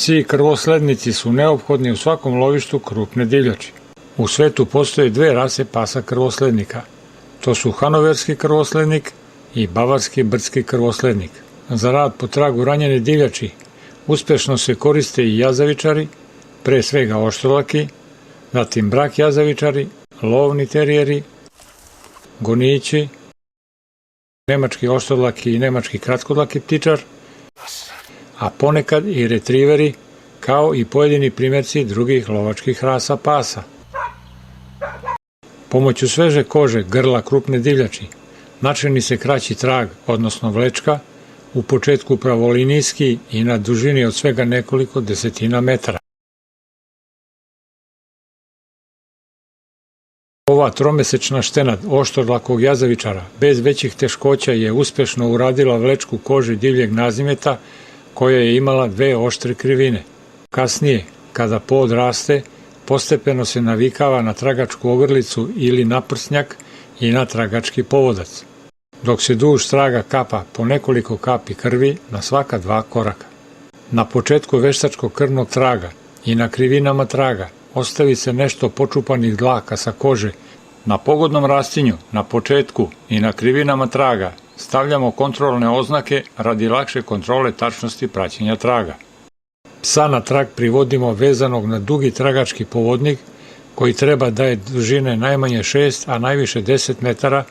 Psi i krvoslednici su neophodni u svakom lovištu krupne divljači. U svetu postoje dve rase pasa krvoslednika. To su hanoverski krvoslednik i bavarski brdski krvoslednik. Za rad po tragu ranjene divljači uspešno se koriste i jazavičari, pre svega oštrolaki, zatim brak jazavičari, lovni terijeri, gonići, nemački oštrolaki i nemački kratkodlaki ptičar, a ponekad i retriveri, kao i pojedini primjerci drugih lovačkih rasa pasa. Pomoću sveže kože grla krupne divljači načini se kraći trag, odnosno vlečka, u početku pravolinijski i na dužini od svega nekoliko desetina metara. Ova tromesečna štenad oštrolakog jazavičara bez većih teškoća je uspešno uradila vlečku kože divljeg nazimeta koja je imala dve oštre krivine. Kasnije, kada pod raste, postepeno se navikava na tragačku ogrlicu ili naprsnjak i na tragački povodac, dok se duž traga kapa po nekoliko kapi krvi na svaka dva koraka. Na početku veštačkog krvnog traga i na krivinama traga ostavi se nešto počupanih dlaka sa kože. Na pogodnom rastinju, na početku i na krivinama traga stavljamo kontrolne oznake radi lakše kontrole tačnosti praćenja traga. Psa na trag privodimo vezanog na dugi tragački povodnik koji treba da je dužine najmanje 6, a najviše 10 metara.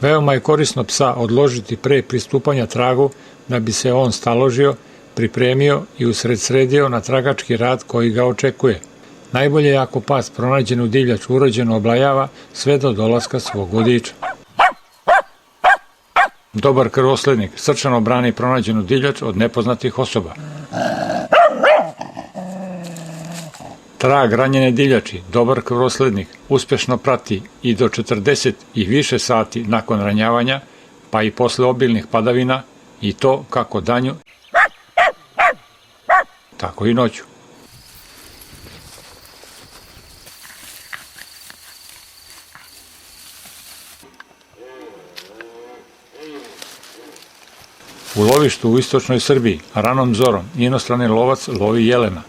Veoma je korisno psa odložiti pre pristupanja tragu da bi se on staložio, pripremio i usredsredio na tragački rad koji ga očekuje. Najbolje je ako pas pronađenu divljač urođeno oblajava sve do dolaska svog vodiča. Dobar krvoslednik srčano brani pronađenu divljač od nepoznatih osoba. Trag ranjene divljači dobar krvoslednik uspešno prati i do 40 i više sati nakon ranjavanja, pa i posle obilnih padavina, i to kako danju, tako i noću. U lovištu u istočnoj Srbiji ranom zorom inostrani lovac lovi jelena.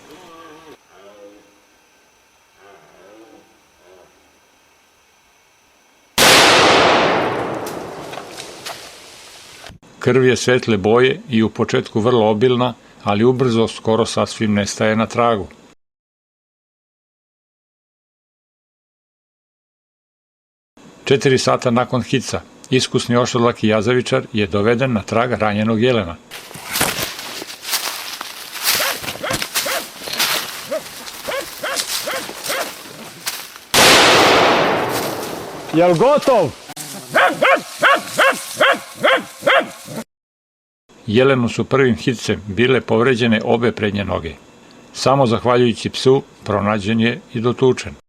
Krv je svetle boje i u početku vrlo obilna, ali ubrzo skoro sasvim nestaje na tragu. Četiri sata nakon hica, iskusni oštrolaki jazavičar je doveden na trag ranjenog jelena. Jel gotov? Jelenu su prvim hicem bile povređene obe prednje noge. Samo zahvaljujući psu pronađen je i dotučen.